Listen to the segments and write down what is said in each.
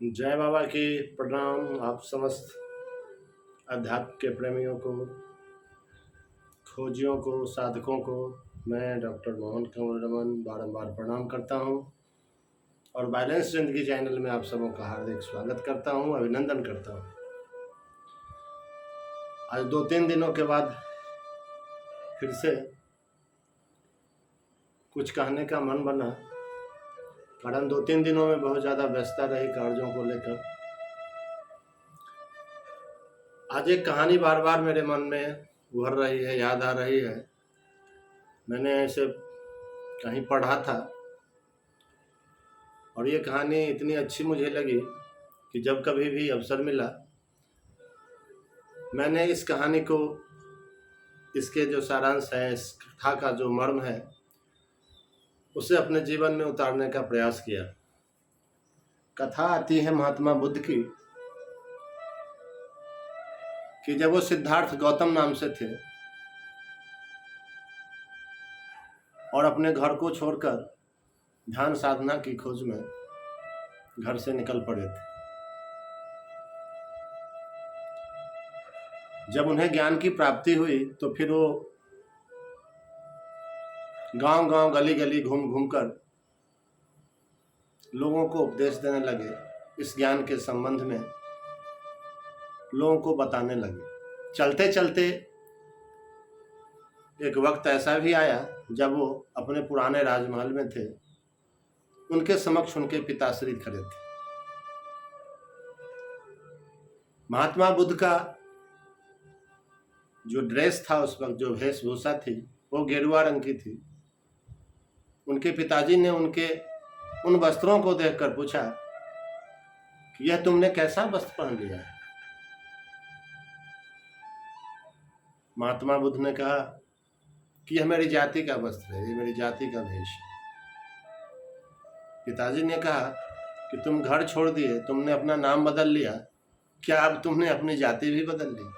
जय बाबा की प्रणाम आप समस्त अध्यात्म के प्रेमियों को, खोजियों को, साधकों को मैं डॉक्टर मोहन कंवर रमन बारंबार प्रणाम करता हूं और बैलेंस जिंदगी चैनल में आप सबों का हार्दिक स्वागत करता हूं, अभिनंदन करता हूं। आज 2-3 दिनों के बाद फिर से कुछ कहने का मन बना, कारण 2-3 दिनों में बहुत ज़्यादा व्यस्तता रही कार्यों को लेकर। आज एक कहानी बार बार मेरे मन में उभर रही है, याद आ रही है। मैंने इसे कहीं पढ़ा था और ये कहानी इतनी अच्छी मुझे लगी कि जब कभी भी अवसर मिला मैंने इस कहानी को, इसके जो सारांश है, इस कथा का जो मर्म है, उसे अपने जीवन में उतारने का प्रयास किया। कथा आती है महात्मा बुद्ध की कि जब वो सिद्धार्थ गौतम नाम से थे और अपने घर को छोड़कर ध्यान साधना की खोज में घर से निकल पड़े थे। जब उन्हें ज्ञान की प्राप्ति हुई तो फिर वो गांव गांव गली गली घूम घूम कर लोगों को उपदेश देने लगे, इस ज्ञान के संबंध में लोगों को बताने लगे। चलते चलते एक वक्त ऐसा भी आया जब वो अपने पुराने राजमहल में थे, उनके समक्ष उनके पिताश्री खड़े थे। महात्मा बुद्ध का जो ड्रेस था, उस वक्त जो वेशभूषा थी, वो गेरुआ रंग की थी। उनके पिताजी ने उनके उन वस्त्रों को देखकर पूछा कि यह तुमने कैसा वस्त्र पहन लिया है। महात्मा बुद्ध ने कहा कि यह मेरी जाति का वस्त्र है, ये मेरी जाति का वेश है। पिताजी ने कहा कि तुम घर छोड़ दिए, तुमने अपना नाम बदल लिया, क्या अब तुमने अपनी जाति भी बदल ली?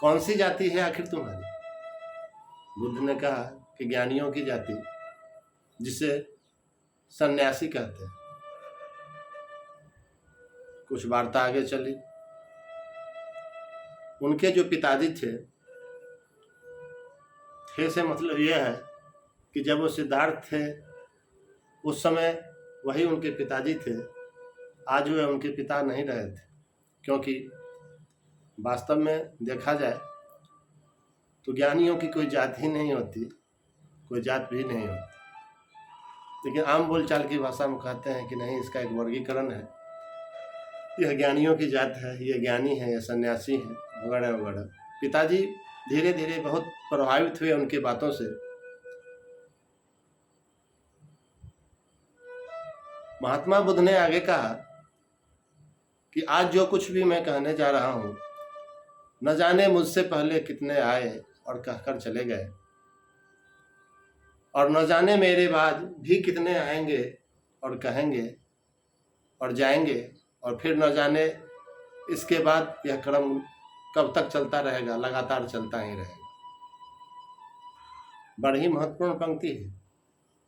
कौन सी जाति है आखिर तुम्हारी? बुद्ध ने कहा कि ज्ञानियों की जाति, जिसे सन्यासी कहते हैं। कुछ वार्ता आगे चली। उनके जो पिताजी थे से मतलब यह है कि जब वो सिद्धार्थ थे उस समय वही उनके पिताजी थे। आज वे उनके पिता नहीं रहे थे, क्योंकि वास्तव में देखा जाए तो ज्ञानियों की कोई जात ही नहीं होती, कोई जात भी नहीं होती। लेकिन आम बोलचाल की भाषा में कहते हैं कि नहीं, इसका एक वर्गीकरण है, यह ज्ञानियों की जात है, यह ज्ञानी है, यह सन्यासी है, वगैरह वगैरह। पिताजी धीरे धीरे बहुत प्रभावित हुए उनकी बातों से। महात्मा बुद्ध ने आगे कहा कि आज जो कुछ भी मैं कहने जा रहा हूं, न जाने मुझसे पहले कितने आए और कहकर चले गए, और न जाने मेरे बाद भी कितने आएंगे और कहेंगे और जाएंगे, और फिर न जाने इसके बाद यह क्रम कब तक चलता रहेगा, लगातार चलता ही रहेगा। बड़ी ही महत्वपूर्ण पंक्ति है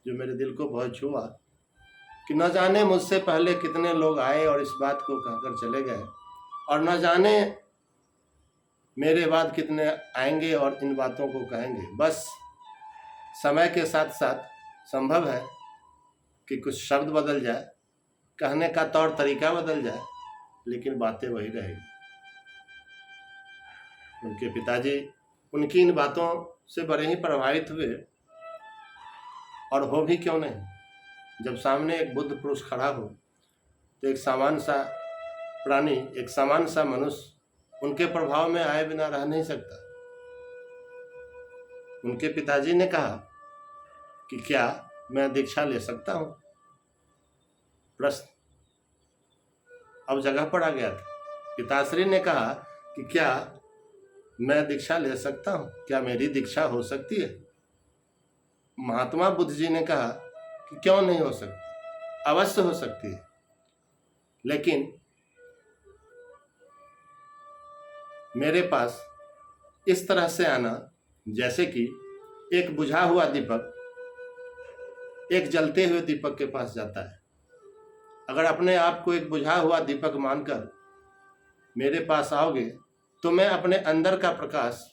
जो मेरे दिल को बहुत छुआ कि न जाने मुझसे पहले कितने लोग आए और इस बात को कहकर चले गए, और न जाने मेरे बाद कितने आएंगे और इन बातों को कहेंगे। बस समय के साथ साथ संभव है कि कुछ शब्द बदल जाए, कहने का तौर तरीका बदल जाए, लेकिन बातें वही रहेगी। उनके पिताजी उनकी इन बातों से बड़े ही प्रभावित हुए, और हो भी क्यों नहीं। जब सामने एक बुद्ध पुरुष खड़ा हो तो एक सामान्य सा प्राणी, एक सामान्य सा मनुष्य उनके प्रभाव में आए बिना रह नहीं सकता। उनके पिताजी ने कहा कि क्या मैं दीक्षा ले सकता हूं? प्रश्न अब जगह पर आ गया था। पिताश्री ने कहा कि क्या मैं दीक्षा ले सकता हूं, क्या मेरी दीक्षा हो सकती है? महात्मा बुद्ध जी ने कहा कि क्यों नहीं हो सकती, अवश्य हो सकती है, लेकिन मेरे पास इस तरह से आना जैसे कि एक बुझा हुआ दीपक एक जलते हुए दीपक के पास जाता है, अगर अपने आप को एक बुझा हुआ दीपक मानकर मेरे पास आओगे तो मैं अपने अंदर का प्रकाश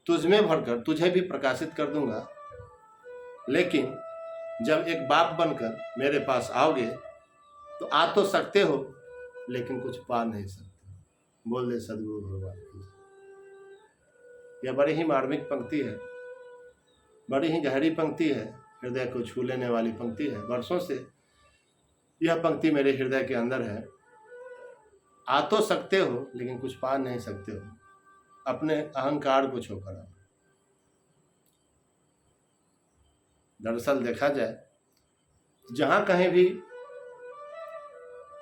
तुझ में भरकर तुझे भी प्रकाशित कर दूंगा। लेकिन जब एक बाप बनकर मेरे पास आओगे तो आ तो सकते हो लेकिन कुछ पा नहीं सकते। बोल दे सदगुरु भगवान की। यह बड़ी ही मार्मिक पंक्ति है, बड़ी ही गहरी पंक्ति है, हृदय को छू लेने वाली पंक्ति है। वर्षों से यह पंक्ति मेरे हृदय के अंदर है। आ तो सकते हो लेकिन कुछ पा नहीं सकते हो, अपने अहंकार को छोड़कर आओ। दरअसल देखा जाए, जहां कहीं भी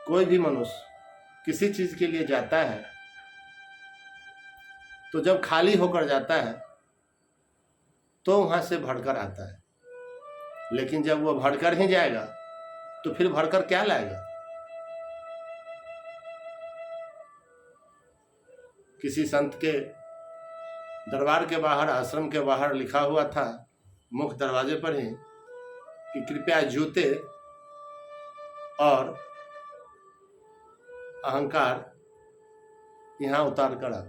कोई भी मनुष्य किसी चीज के लिए जाता है तो जब खाली होकर जाता है तो वहां से भरकर आता है, लेकिन जब वो भरकर ही जाएगा तो फिर भरकर क्या लाएगा। किसी संत के दरबार के बाहर, आश्रम के बाहर लिखा हुआ था मुख्य दरवाजे पर ही कि कृपया जूते और अहंकार यहाँ उतार कर आ।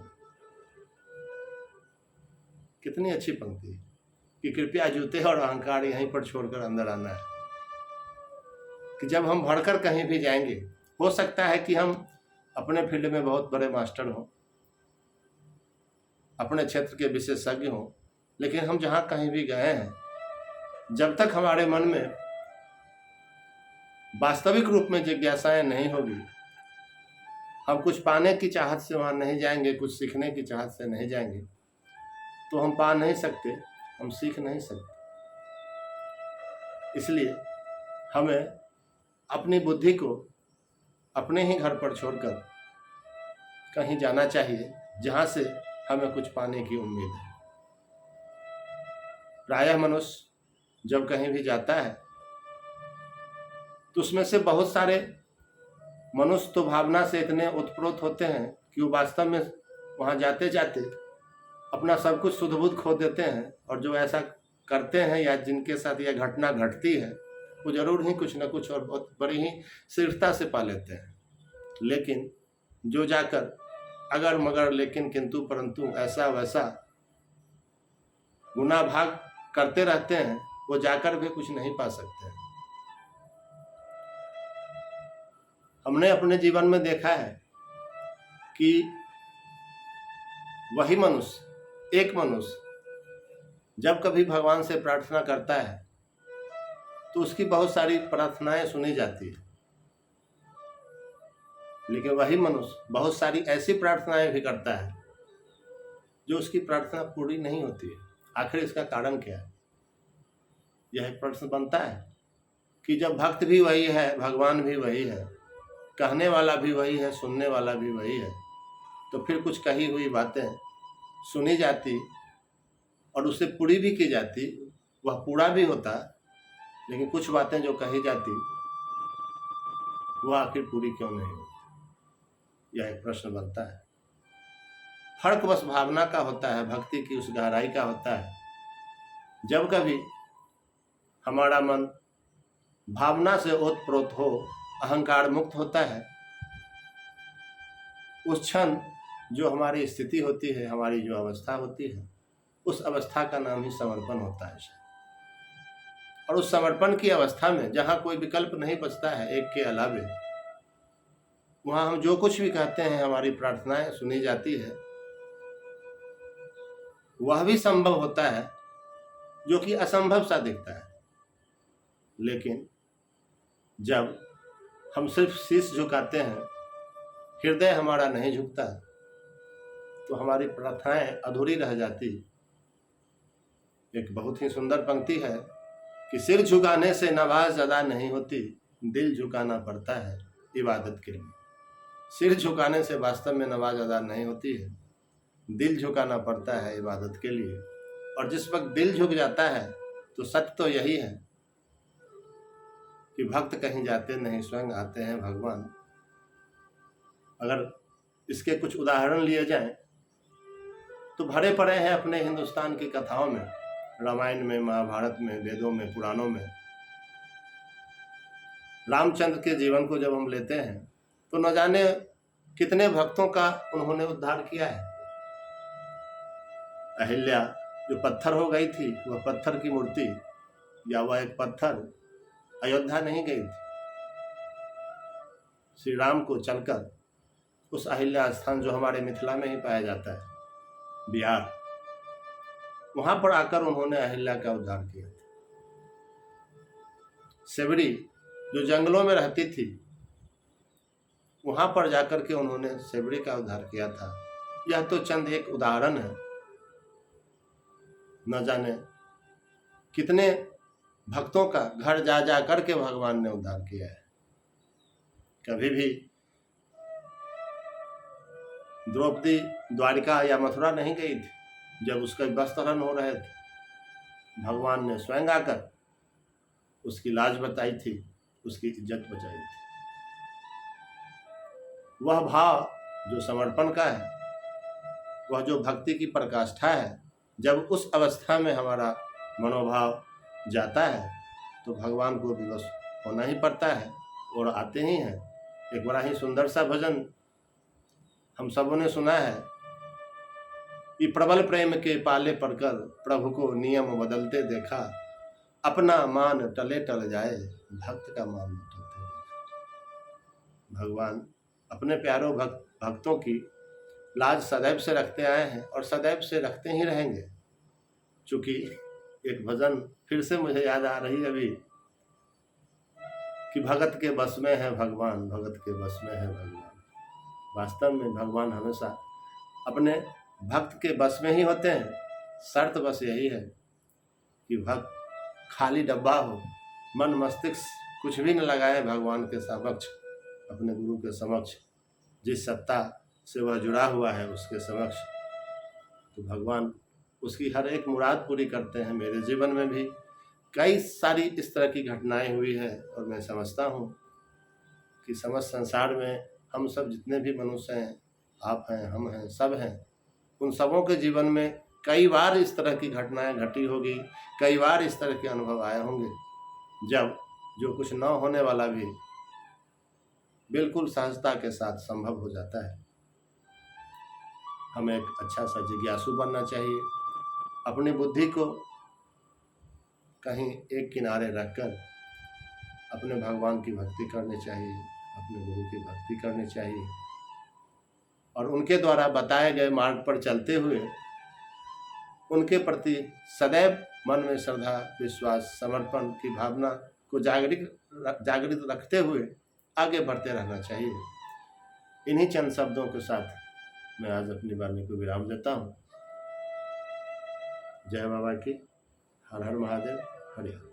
कितनी अच्छी पंक्ति कि कृपया जूते और अहंकार यहीं पर छोड़कर अंदर आना है। कि जब हम भरकर कहीं भी जाएंगे, हो सकता है कि हम अपने फील्ड में बहुत बड़े मास्टर हों, अपने क्षेत्र के विशेषज्ञ हों, लेकिन हम जहाँ कहीं भी गए हैं, जब तक हमारे मन में वास्तविक रूप में जिज्ञासाएं नहीं होगी, हम कुछ पाने की चाहत से वहाँ नहीं जाएंगे, कुछ सीखने की चाहत से नहीं जाएंगे, तो हम पा नहीं सकते, हम सीख नहीं सकते। इसलिए हमें अपनी बुद्धि को अपने ही घर पर छोड़कर कहीं जाना चाहिए जहाँ से हमें कुछ पाने की उम्मीद है। प्रायः मनुष्य जब कहीं भी जाता है तो उसमें से बहुत सारे मनुष्य तो भावना से इतने उत्प्रोत होते हैं कि वो वास्तव में वहाँ जाते जाते अपना सब कुछ सुध बुध खो देते हैं, और जो ऐसा करते हैं या जिनके साथ यह घटना घटती है वो जरूर ही कुछ न कुछ और बहुत बड़ी ही शीघ्रता से पा लेते हैं। लेकिन जो जाकर अगर मगर लेकिन किंतु परंतु ऐसा वैसा गुना भाग करते रहते हैं, वो जाकर भी कुछ नहीं पा सकते हैं। हमने अपने जीवन में देखा है कि वही मनुष्य, एक मनुष्य जब कभी भगवान से प्रार्थना करता है तो उसकी बहुत सारी प्रार्थनाएं सुनी जाती है, लेकिन वही मनुष्य बहुत सारी ऐसी प्रार्थनाएं भी करता है जो उसकी प्रार्थना पूरी नहीं होती है। आखिर इसका कारण क्या है? यह एक प्रश्न बनता है कि जब भक्त भी वही है, भगवान भी वही है, कहने वाला भी वही है, सुनने वाला भी वही है, तो फिर कुछ कही हुई बातें सुनी जाती और उससे पूरी भी की जाती, वह पूरा भी होता, लेकिन कुछ बातें जो कही जाती वह आखिर पूरी क्यों नहीं होती? यह एक प्रश्न बनता है। फर्क बस भावना का होता है, भक्ति की उस गहराई का होता है। जब कभी हमारा मन भावना से ओतप्रोत हो, अहंकार मुक्त होता है, उस क्षण जो हमारी स्थिति होती है, हमारी जो अवस्था होती है, उस अवस्था का नाम ही समर्पण होता है। और उस समर्पण की अवस्था में जहाँ कोई विकल्प नहीं बचता है एक के अलावे, वहाँ हम जो कुछ भी कहते हैं, हमारी प्रार्थनाएं सुनी जाती है, वह भी संभव होता है जो कि असंभव सा दिखता है। लेकिन जब हम सिर्फ शीश झुकाते हैं, हृदय हमारा नहीं झुकता, तो हमारी प्रार्थनाएं अधूरी रह जाती। एक बहुत ही सुंदर पंक्ति है कि सिर झुकाने से नवाज अदा नहीं होती, दिल झुकाना पड़ता है इबादत के लिए। सिर झुकाने से वास्तव में नवाज अदा नहीं होती है, दिल झुकाना पड़ता है इबादत के लिए। और जिस वक्त दिल झुक जाता है तो सत्य तो यही है कि भक्त कहीं जाते नहीं, स्वयं आते हैं भगवान। अगर इसके कुछ उदाहरण लिए जाएं तो भरे पड़े हैं अपने हिंदुस्तान की कथाओं में, रामायण में, महाभारत में, वेदों में, पुराणों में। रामचंद्र के जीवन को जब हम लेते हैं तो न जाने कितने भक्तों का उन्होंने उद्धार किया है। अहिल्या जो पत्थर हो गई थी, वह पत्थर की मूर्ति या वह एक पत्थर अयोध्या नहीं गई थी। श्री राम को चलकर उस अहिल्या स्थान जो हमारे मिथिला में ही पाया जाता है, बिहार, वहां पर आकर उन्होंने अहिल्या का उद्धार किया था। सेवड़ी जो जंगलों में रहती थी, वहां पर जाकर के उन्होंने सेवड़ी का उद्धार किया था। यह तो चंद एक उदाहरण है, न जाने कितने भक्तों का घर जा जा करके भगवान ने उद्धार किया है। कभी भी द्रौपदी द्वारिका या मथुरा नहीं गई थी। जब उसके वस्त्रहरण हो रहे थे, भगवान ने स्वयं आकर उसकी लाज बताई थी, उसकी इज्जत बचाई थी। वह भाव जो समर्पण का है, वह जो भक्ति की प्रकाष्ठा है, जब उस अवस्था में हमारा मनोभाव जाता है तो भगवान को विवश होना ही पड़ता है और आते ही हैं। एक बड़ा ही सुंदर सा भजन हम सबों ने सुना है कि प्रबल प्रेम के पाले पड़कर प्रभु को नियम बदलते देखा, अपना मान टले टल जाए भक्त का मान टलते देखा। भगवान अपने प्यारों भक्तों की लाज सदैव से रखते आए हैं और सदैव से रखते ही रहेंगे। चूंकि एक भजन फिर से मुझे याद आ रही है अभी कि भगत के बस में है भगवान, भगत के बस में है भगवान। वास्तव में भगवान हमेशा अपने भक्त के बस में ही होते हैं। शर्त बस यही है कि भक्त खाली डब्बा हो, मन मस्तिष्क कुछ भी न लगाए भगवान के समक्ष, अपने गुरु के समक्ष, जिस सत्ता से वह जुड़ा हुआ है उसके समक्ष, तो भगवान उसकी हर एक मुराद पूरी करते हैं। मेरे जीवन में भी कई सारी इस तरह की घटनाएं हुई है और मैं समझता हूँ कि समस्त संसार में हम सब जितने भी मनुष्य हैं, आप हैं, हम हैं, सब हैं, उन सबों के जीवन में कई बार इस तरह की घटनाएं घटी होगी, कई बार इस तरह के अनुभव आए होंगे, जब जो कुछ न होने वाला भी बिल्कुल सहजता के साथ संभव हो जाता है। हमें एक अच्छा सा जिज्ञासु बनना चाहिए, अपनी बुद्धि को कहीं एक किनारे रखकर अपने भगवान की भक्ति करनी चाहिए, अपने गुरु की भक्ति करनी चाहिए और उनके द्वारा बताए गए मार्ग पर चलते हुए उनके प्रति सदैव मन में श्रद्धा, विश्वास, समर्पण की भावना को जागृत रखते हुए आगे बढ़ते रहना चाहिए। इन्हीं चंद शब्दों के साथ मैं आज अपनी वाणी को विराम देता हूँ। जय बाबा की, हर हर महादेव, हरि हर।